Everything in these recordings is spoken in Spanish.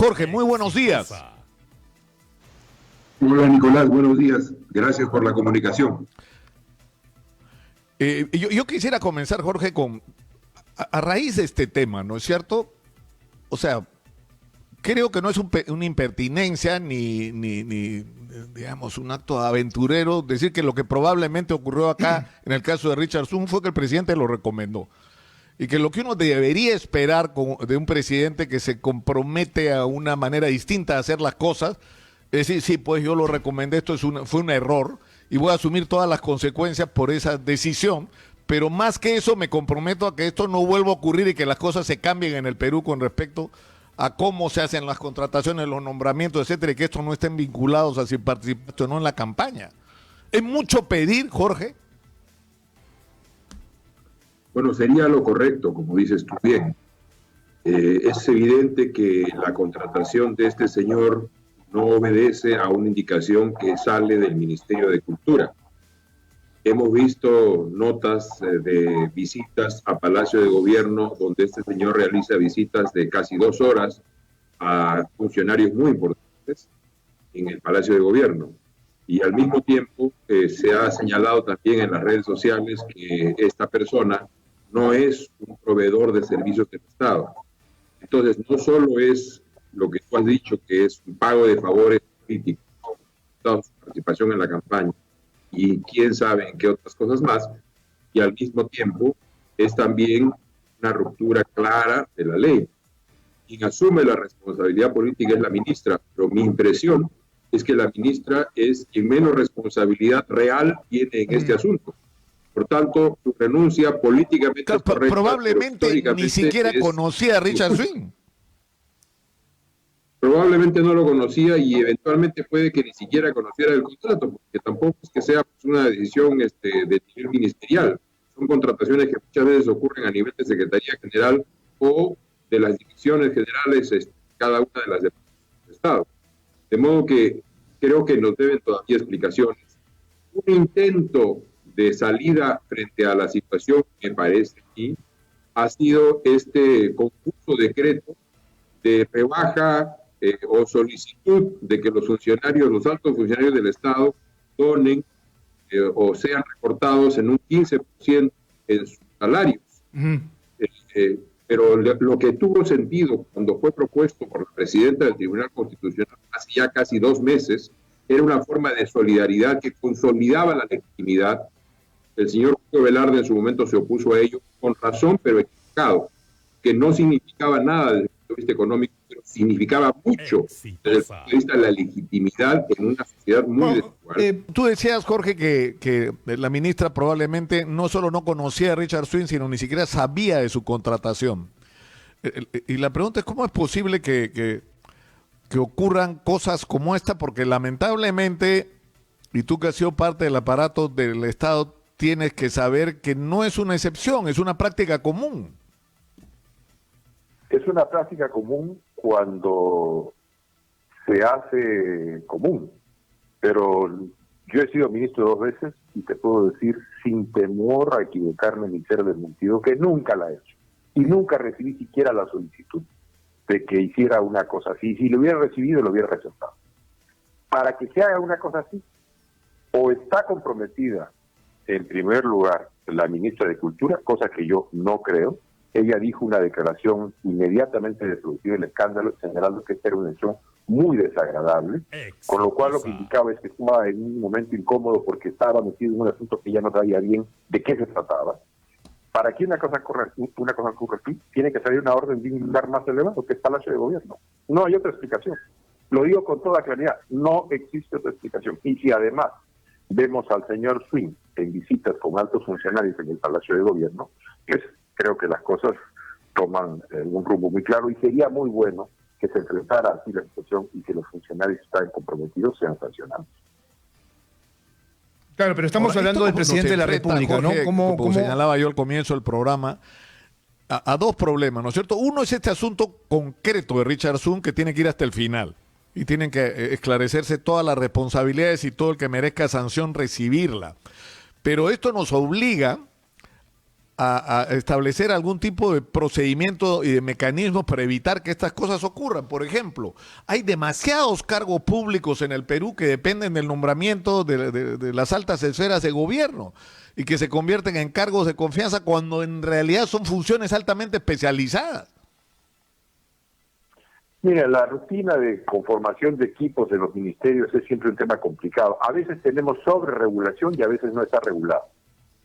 Jorge, muy buenos días. Hola Nicolás, buenos días. Gracias por la comunicación. Yo quisiera comenzar, Jorge, a raíz de este tema, ¿no es cierto? O sea, creo que no es una impertinencia ni, digamos, un acto aventurero decir que lo que probablemente ocurrió acá en el caso de Richardson fue que el presidente lo recomendó. Y que lo que uno debería esperar de un presidente que se compromete a una manera distinta de hacer las cosas, es decir, sí, pues yo lo recomendé, fue un error y voy a asumir todas las consecuencias por esa decisión, pero más que eso me comprometo a que esto no vuelva a ocurrir y que las cosas se cambien en el Perú con respecto a cómo se hacen las contrataciones, los nombramientos, etcétera, y que estos no estén vinculados a si participaste o no en la campaña. ¿Es mucho pedir, Jorge? Bueno, sería lo correcto, como dices tú bien. Es evidente que la contratación de este señor no obedece a una indicación que sale del Ministerio de Cultura. Hemos visto notas de visitas a Palacio de Gobierno donde este señor realiza visitas de casi 2 horas a funcionarios muy importantes en el Palacio de Gobierno. Y al mismo tiempo se ha señalado también en las redes sociales que esta persona no es un proveedor de servicios del Estado. Entonces, no solo es lo que tú has dicho, que es un pago de favores políticos, su participación en la campaña, y quién sabe en qué otras cosas más, y al mismo tiempo es también una ruptura clara de la ley. Quien asume la responsabilidad política es la ministra, pero mi impresión es que la ministra es quien menos responsabilidad real tiene en este asunto. Por tanto, su renuncia políticamente claro, es correcta, probablemente ni siquiera conocía a Richard Swing. Probablemente no lo conocía y eventualmente puede que ni siquiera conociera el contrato, porque tampoco es que sea pues, una decisión de nivel ministerial. Son contrataciones que muchas veces ocurren a nivel de Secretaría General o de las direcciones generales, cada una de las departamentos del Estado. De modo que creo que nos deben todavía explicaciones. Un intento de salida frente a la situación, me parece aquí, ha sido este confuso decreto de rebaja o solicitud de que los funcionarios, los altos funcionarios del Estado, donen o sean recortados en un 15% en sus salarios. Pero lo que tuvo sentido cuando fue propuesto por la presidenta del Tribunal Constitucional hace ya casi 2 meses, era una forma de solidaridad que consolidaba la legitimidad. El señor Julio Velarde en su momento se opuso a ello con razón, pero equivocado, que no significaba nada desde el punto de vista económico, pero significaba mucho desde el punto de vista de la legitimidad en una sociedad muy desigual. Tú decías, Jorge, que la ministra probablemente no solo no conocía a Richard Swing, sino ni siquiera sabía de su contratación. Y la pregunta es, ¿cómo es posible que ocurran cosas como esta? Porque lamentablemente, y tú que has sido parte del aparato del Estado, tienes que saber que no es una excepción, es una práctica común. Es una práctica común cuando se hace común, pero yo he sido ministro 2 veces y te puedo decir sin temor a equivocarme ni ser desmentido que nunca la he hecho y nunca recibí siquiera la solicitud de que hiciera una cosa así. Si lo hubiera recibido, lo hubiera rechazado. Para que se haga una cosa así, o está comprometida en primer lugar la ministra de Cultura, cosa que yo no creo. Ella dijo una declaración inmediatamente de producir el escándalo, señalando que esta era una acción muy desagradable, con lo cual lo que indicaba es que estaba en un momento incómodo porque estaba metido en un asunto que ya no sabía bien de qué se trataba. Para que una cosa ocurra así, tiene que salir una orden de un lugar más elevado, que es Palacio de Gobierno. No hay otra explicación. Lo digo con toda claridad, no existe otra explicación. Y si además vemos al señor Swing en visitas con altos funcionarios en el Palacio de Gobierno, pues creo que las cosas toman un rumbo muy claro y sería muy bueno que se enfrentara así la situación y que los funcionarios que están comprometidos sean sancionados. Claro, pero estamos hablando del presidente de la República, Jorge, ¿no? Como señalaba yo al comienzo del programa, a 2 problemas, ¿no es cierto? Uno es este asunto concreto de Richard Swing que tiene que ir hasta el final y tienen que esclarecerse todas las responsabilidades y todo el que merezca sanción recibirla. Pero esto nos obliga a establecer algún tipo de procedimiento y de mecanismos para evitar que estas cosas ocurran. Por ejemplo, hay demasiados cargos públicos en el Perú que dependen del nombramiento de las altas esferas de gobierno y que se convierten en cargos de confianza cuando en realidad son funciones altamente especializadas. Mira, la rutina de conformación de equipos de los ministerios es siempre un tema complicado. A veces tenemos sobreregulación y a veces no está regulado.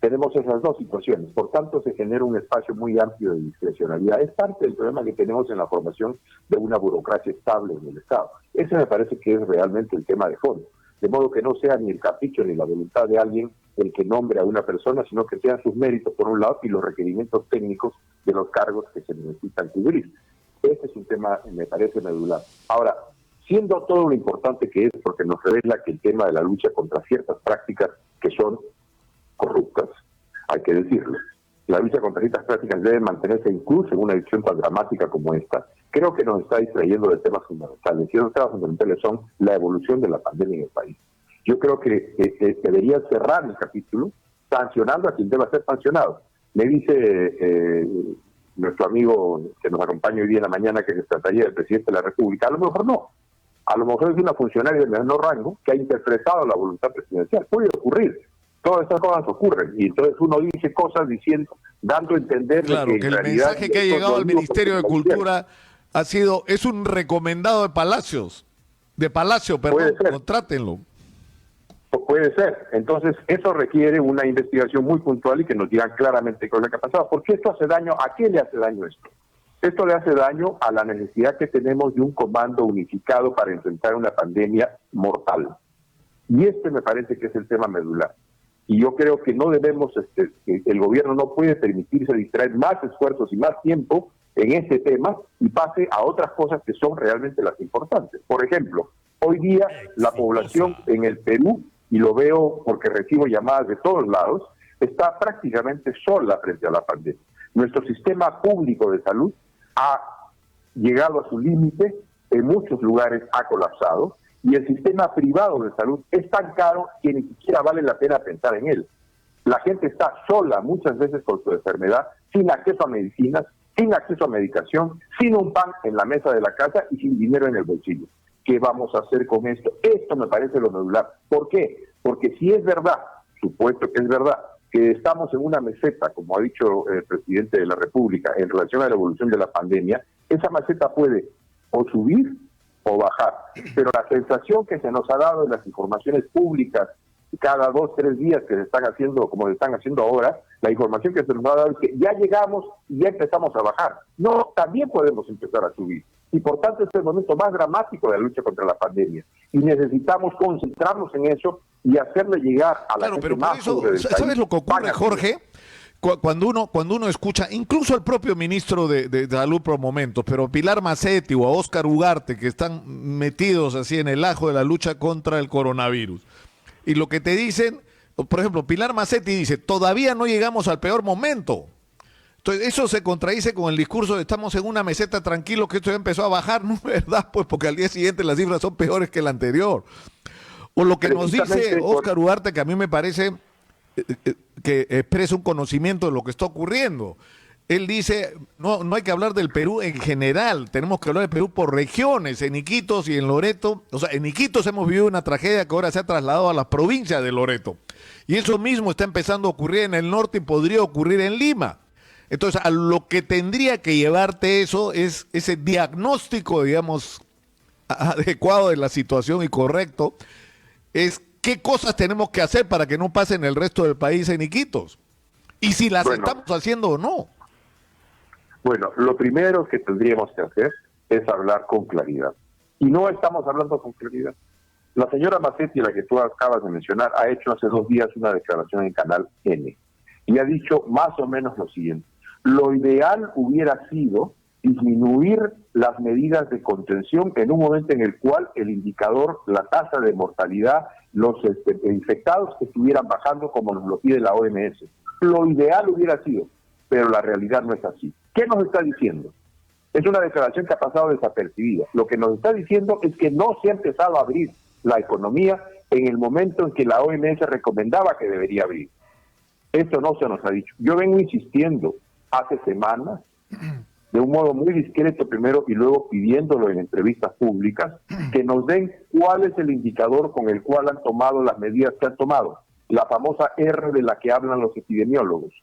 Tenemos esas dos situaciones, por tanto se genera un espacio muy amplio de discrecionalidad. Es parte del problema que tenemos en la formación de una burocracia estable en el Estado. Ese me parece que es realmente el tema de fondo. De modo que no sea ni el capricho ni la voluntad de alguien el que nombre a una persona, sino que sean sus méritos por un lado y los requerimientos técnicos de los cargos que se necesitan cubrir. Este es un tema, me parece, medular. Ahora, siendo todo lo importante que es, porque nos revela que el tema de la lucha contra ciertas prácticas que son corruptas, hay que decirlo. La lucha contra estas prácticas debe mantenerse incluso en una edición tan dramática como esta. Creo que nos está distrayendo de temas fundamentales. Y esos temas fundamentales son la evolución de la pandemia en el país. Yo creo que debería cerrar el capítulo sancionando a quien deba ser sancionado. Me dice nuestro amigo que nos acompaña hoy día en la mañana que se trataría del presidente de la República. A lo mejor no. A lo mejor es una funcionaria de menor rango que ha interpretado la voluntad presidencial. Puede ocurrir. Todas estas cosas ocurren y entonces uno dice cosas dando a entender claro, que el mensaje que ha llegado al Ministerio de Cultura es un recomendado de Palacio, perdón, contrátenlo. Puede ser. Entonces eso requiere una investigación muy puntual y que nos digan claramente qué es lo que ha pasado. ¿Por qué esto hace daño? ¿A qué le hace daño esto? Esto le hace daño a la necesidad que tenemos de un comando unificado para enfrentar una pandemia mortal. Y este me parece que es el tema medular. Y yo creo que no debemos, el gobierno no puede permitirse distraer más esfuerzos y más tiempo en este tema y pase a otras cosas que son realmente las importantes. Por ejemplo, hoy día la población en el Perú, y lo veo porque recibo llamadas de todos lados, está prácticamente sola frente a la pandemia. Nuestro sistema público de salud ha llegado a su límite, en muchos lugares ha colapsado, y el sistema privado de salud es tan caro que ni siquiera vale la pena pensar en él. La gente está sola muchas veces con su enfermedad, sin acceso a medicinas, sin acceso a medicación, sin un pan en la mesa de la casa y sin dinero en el bolsillo. ¿Qué vamos a hacer con esto? Esto me parece lo medular. ¿Por qué? Porque si es verdad, supuesto que es verdad, que estamos en una meseta, como ha dicho el presidente de la República, en relación a la evolución de la pandemia, esa meseta puede o subir o bajar. Pero la sensación que se nos ha dado en las informaciones públicas cada 2, 3 días que se están haciendo, como se están haciendo ahora, la información que se nos ha dado es que ya llegamos y ya empezamos a bajar. No, también podemos empezar a subir. Y por tanto este es el momento más dramático de la lucha contra la pandemia. Y necesitamos concentrarnos en eso y hacerle llegar a la gente pero más pobre del país. ¿Sabes lo que ocurre, Jorge? Cuando uno escucha, incluso al propio ministro de Salud por momentos, pero Pilar Macetti o a Óscar Ugarte, que están metidos así en el ajo de la lucha contra el coronavirus, y lo que te dicen, por ejemplo, Pilar Macetti dice, todavía no llegamos al peor momento. Entonces, eso se contradice con el discurso de estamos en una meseta tranquilo, que esto ya empezó a bajar. No es verdad, pues, porque al día siguiente las cifras son peores que la anterior. O lo que nos dice Óscar Ugarte, que a mí me parece que expresa un conocimiento de lo que está ocurriendo. Él dice, no hay que hablar del Perú en general, tenemos que hablar del Perú por regiones, en Iquitos y en Loreto. O sea, en Iquitos hemos vivido una tragedia que ahora se ha trasladado a las provincias de Loreto. Y eso mismo está empezando a ocurrir en el norte y podría ocurrir en Lima. Entonces, a lo que tendría que llevarte eso es ese diagnóstico, digamos, adecuado de la situación y correcto, es qué cosas tenemos que hacer para que no pase en el resto del país en Iquitos. Y si las estamos haciendo o no. Bueno, lo primero que tendríamos que hacer es hablar con claridad. Y no estamos hablando con claridad. La señora Macetti, la que tú acabas de mencionar, ha hecho hace 2 días una declaración en Canal N. Y ha dicho más o menos lo siguiente. Lo ideal hubiera sido disminuir las medidas de contención en un momento en el cual el indicador, la tasa de mortalidad, los infectados estuvieran bajando como nos lo pide la OMS. Lo ideal hubiera sido, pero la realidad no es así. ¿Qué nos está diciendo? Es una declaración que ha pasado desapercibida. Lo que nos está diciendo es que no se ha empezado a abrir la economía en el momento en que la OMS recomendaba que debería abrir. Esto no se nos ha dicho. Yo vengo insistiendo hace semanas, de un modo muy discreto primero y luego pidiéndolo en entrevistas públicas, que nos den cuál es el indicador con el cual han tomado las medidas que han tomado, la famosa R de la que hablan los epidemiólogos.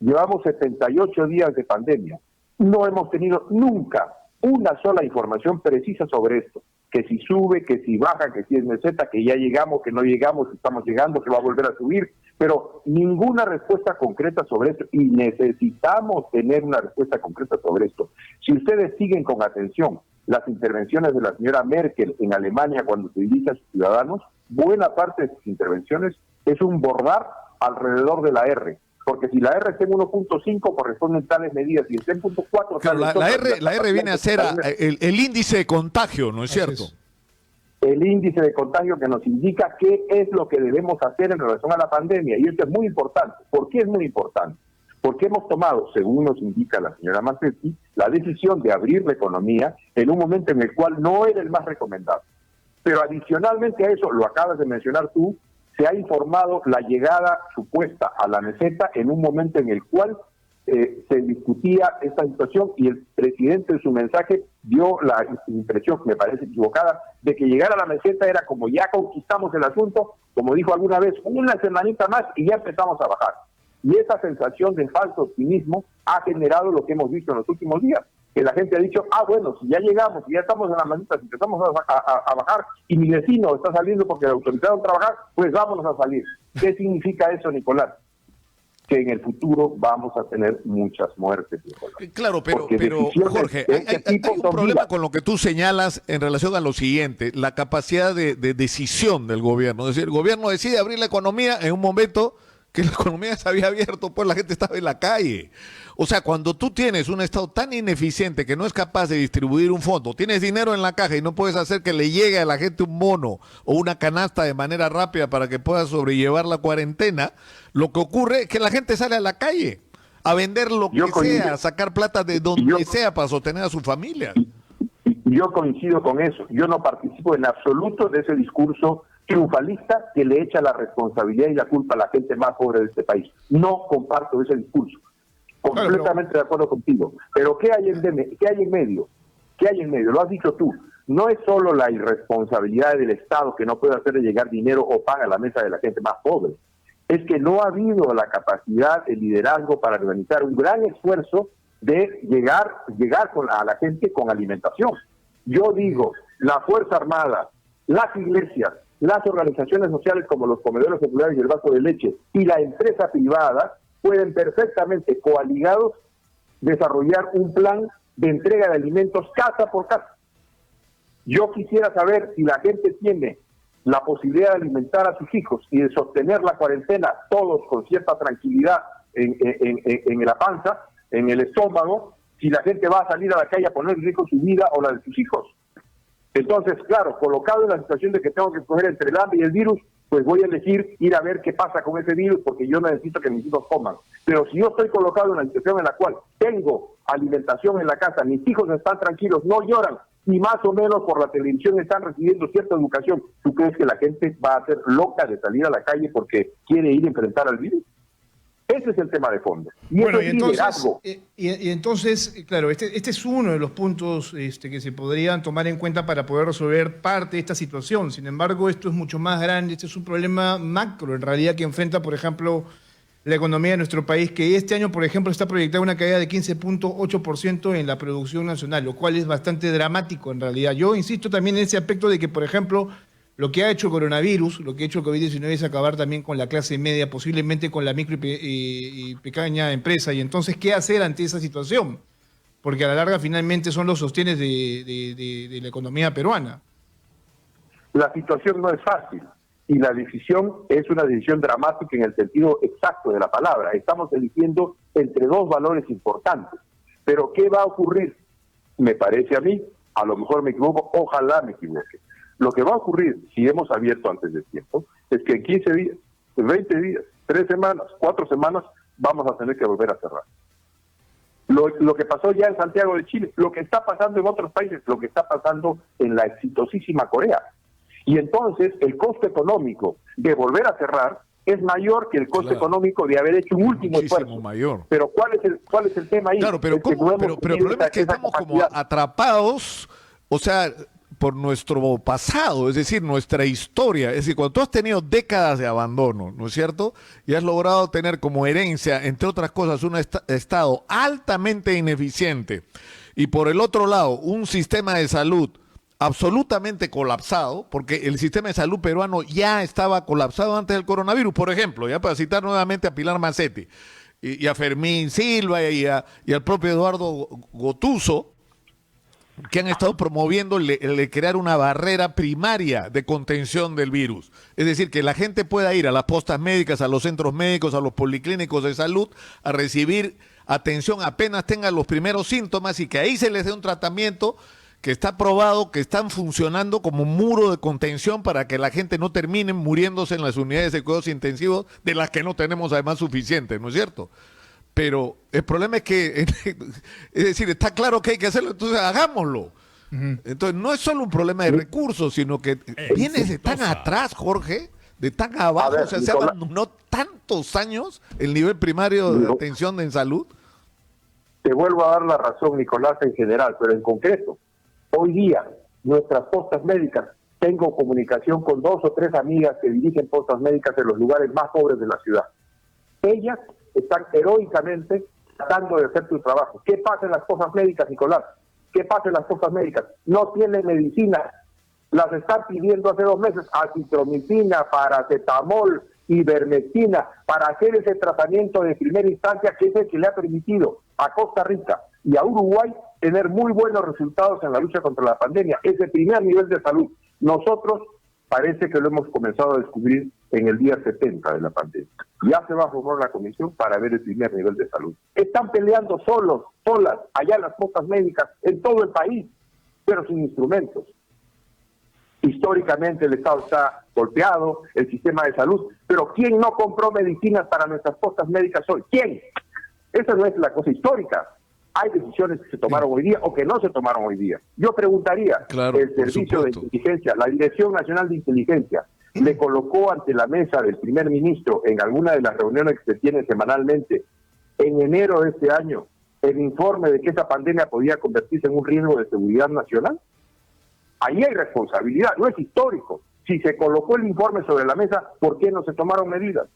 Llevamos 78 días de pandemia, no hemos tenido nunca una sola información precisa sobre esto, que si sube, que si baja, que si es meseta, que ya llegamos, que no llegamos, que estamos llegando, que va a volver a subir, pero ninguna respuesta concreta sobre esto, y necesitamos tener una respuesta concreta sobre esto. Si ustedes siguen con atención las intervenciones de la señora Merkel en Alemania cuando se dirige a sus ciudadanos, buena parte de sus intervenciones es un bordar alrededor de la R, porque si la R está en 1.5 corresponden tales medidas y está en 1.4... Claro, la R viene a ser el índice de contagio, ¿no es cierto? El índice de contagio que nos indica qué es lo que debemos hacer en relación a la pandemia. Y esto es muy importante. ¿Por qué es muy importante? Porque hemos tomado, según nos indica la señora Mazzetti, la decisión de abrir la economía en un momento en el cual no era el más recomendable. Pero adicionalmente a eso, lo acabas de mencionar tú, se ha informado la llegada supuesta a la meseta en un momento en el cual se discutía esta situación y el presidente en su mensaje dio la impresión, me parece equivocada, de que llegar a la meseta era como ya conquistamos el asunto, como dijo alguna vez, una semanita más y ya empezamos a bajar. Y esa sensación de falso optimismo ha generado lo que hemos visto en los últimos días, que la gente ha dicho, bueno, si ya llegamos, si ya estamos en la meseta, si empezamos a bajar y mi vecino está saliendo porque le autorizaron a trabajar, pues vámonos a salir. ¿Qué significa eso, Nicolás? Que en el futuro vamos a tener muchas muertes, Nicolás. Claro, pero Jorge, hay un problema con lo que tú señalas en relación a lo siguiente, la capacidad de decisión del gobierno. Es decir, el gobierno decide abrir la economía en un momento que la economía se había abierto, pues la gente estaba en la calle. O sea, cuando tú tienes un Estado tan ineficiente que no es capaz de distribuir un fondo, tienes dinero en la caja y no puedes hacer que le llegue a la gente un mono o una canasta de manera rápida para que pueda sobrellevar la cuarentena, lo que ocurre es que la gente sale a la calle a vender lo que sea, a sacar plata de donde sea para sostener a su familia. Yo coincido con eso. Yo no participo en absoluto de ese discurso triunfalista que le echa la responsabilidad y la culpa a la gente más pobre de este país. No comparto ese discurso. Completamente de acuerdo contigo. Pero ¿qué hay en medio? ¿Qué hay en medio? Lo has dicho tú. No es solo la irresponsabilidad del Estado que no puede hacerle llegar dinero o paga la mesa de la gente más pobre. Es que no ha habido la capacidad, el liderazgo para organizar un gran esfuerzo de llegar a la gente con alimentación. Yo digo, la Fuerza Armada, las iglesias, las organizaciones sociales como los comedores populares y el Banco de Leche y la empresa privada pueden perfectamente coaligados desarrollar un plan de entrega de alimentos casa por casa. Yo quisiera saber si la gente tiene la posibilidad de alimentar a sus hijos y de sostener la cuarentena todos con cierta tranquilidad en la panza, en el estómago, si la gente va a salir a la calle a poner en riesgo su vida o la de sus hijos. Entonces, claro, colocado en la situación de que tengo que escoger entre el hambre y el virus, pues voy a elegir ir a ver qué pasa con ese virus porque yo necesito que mis hijos coman. Pero si yo estoy colocado en una situación en la cual tengo alimentación en la casa, mis hijos están tranquilos, no lloran, y más o menos por la televisión están recibiendo cierta educación, ¿tú crees que la gente va a ser loca de salir a la calle porque quiere ir a enfrentar al virus? Ese es el tema de fondo. Y bueno, liderazgo. Y entonces, claro, este es uno de los puntos que se podrían tomar en cuenta para poder resolver parte de esta situación. Sin embargo, esto es mucho más grande, este es un problema macro, en realidad, que enfrenta, por ejemplo, la economía de nuestro país, que este año, por ejemplo, está proyectada una caída de 15.8% en la producción nacional, lo cual es bastante dramático en realidad. Yo insisto también en ese aspecto de que, por ejemplo, lo que ha hecho el coronavirus, lo que ha hecho el COVID-19 es acabar también con la clase media, posiblemente con la micro y pequeña empresa. Y entonces, ¿qué hacer ante esa situación? Porque a la larga finalmente son los sostenes de la economía peruana. La situación no es fácil y la decisión es una decisión dramática en el sentido exacto de la palabra. Estamos eligiendo entre dos valores importantes. Pero ¿qué va a ocurrir? Me parece a mí, a lo mejor me equivoco, ojalá me equivoque. Lo que va a ocurrir, si hemos abierto antes de tiempo, es que en 15 días, 20 días, 3 semanas, 4 semanas, vamos a tener que volver a cerrar. Lo que pasó ya en Santiago de Chile, lo que está pasando en otros países, lo que está pasando en la exitosísima Corea. Y entonces el costo económico de volver a cerrar es mayor que el costo Claro. económico de haber hecho un último Muchísimo esfuerzo. mayor. Pero ¿cuál es el tema ahí? Claro, pero, Es que ¿cómo? no hemos Pero el tenido problema es que esa estamos como capacidad. atrapados, o sea, por nuestro pasado, es decir, nuestra historia. Es decir, cuando tú has tenido décadas de abandono, ¿no es cierto? Y has logrado tener como herencia, entre otras cosas, un Estado altamente ineficiente y por el otro lado, un sistema de salud absolutamente colapsado, porque el sistema de salud peruano ya estaba colapsado antes del coronavirus, por ejemplo, ya para citar nuevamente a Pilar Macetti y a Fermín Silva y al propio Eduardo Gotuso, que han estado promoviendo el de crear una barrera primaria de contención del virus. Es decir, que la gente pueda ir a las postas médicas, a los centros médicos, a los policlínicos de salud, a recibir atención apenas tengan los primeros síntomas y que ahí se les dé un tratamiento que está probado, que están funcionando como muro de contención para que la gente no termine muriéndose en las unidades de cuidados intensivos, de las que no tenemos además suficientes, ¿no es cierto? Pero el problema es que, es decir, está claro que hay que hacerlo, entonces hagámoslo. Entonces no es solo un problema de recursos, sino que viene de tan atrás, Jorge, de tan abajo, ver, o sea, se Nicolás, abandonó tantos años el nivel primario de atención en salud. Te vuelvo a dar la razón, Nicolás, en general, pero en concreto, hoy día, nuestras postas médicas, tengo comunicación con 2 o 3 amigas que dirigen postas médicas en los lugares más pobres de la ciudad. Ellas están heroicamente tratando de hacer su trabajo. ¿Qué pasa en las postas médicas, Nicolás? ¿Qué pasa en las postas médicas? No tienen medicina. Las están pidiendo hace 2 meses, acitromicina, paracetamol, ivermectina, para hacer ese tratamiento de primera instancia que es el que le ha permitido a Costa Rica y a Uruguay tener muy buenos resultados en la lucha contra la pandemia. Ese primer nivel de salud. Nosotros parece que lo hemos comenzado a descubrir en el día 70 de la pandemia. Ya se va a formar la comisión para ver el primer nivel de salud. Están peleando solos, solas, allá en las postas médicas, en todo el país, pero sin instrumentos. Históricamente el Estado está golpeado, el sistema de salud, pero ¿quién no compró medicinas para nuestras postas médicas hoy? ¿Quién? Esa no es la cosa histórica. Hay decisiones que se tomaron hoy día o que no se tomaron hoy día. Yo preguntaría, Claro, el por Servicio de supuesto. Inteligencia, la Dirección Nacional de Inteligencia, le colocó ante la mesa del primer ministro en alguna de las reuniones que se tienen semanalmente en enero de este año el informe de que esa pandemia podía convertirse en un riesgo de seguridad nacional. Ahí hay responsabilidad, no es histórico. Si se colocó el informe sobre la mesa, ¿por qué no se tomaron medidas?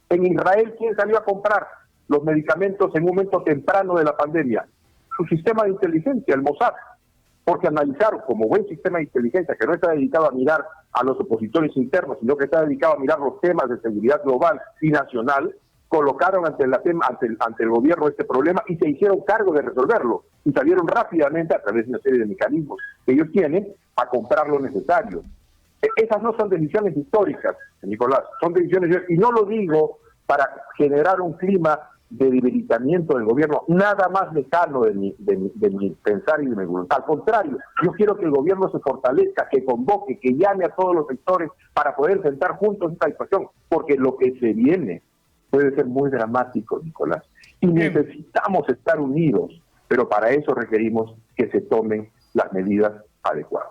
En Israel, ¿quién salió a comprar los medicamentos en un momento temprano de la pandemia? Su sistema de inteligencia, el Mossad, porque analizaron como buen sistema de inteligencia que no está dedicado a mirar a los opositores internos, sino que está dedicado a mirar los temas de seguridad global y nacional, colocaron ante el gobierno este problema y se hicieron cargo de resolverlo y salieron rápidamente a través de una serie de mecanismos que ellos tienen a comprar lo necesario. Esas no son decisiones históricas, Nicolás, son decisiones, y no lo digo para generar un clima de debilitamiento del gobierno, nada más lejano de mi pensar y de mi voluntad. Al contrario, yo quiero que el gobierno se fortalezca, que convoque, que llame a todos los sectores para poder sentar juntos esta situación, porque lo que se viene puede ser muy dramático, Nicolás. Y necesitamos estar unidos, pero para eso requerimos que se tomen las medidas adecuadas.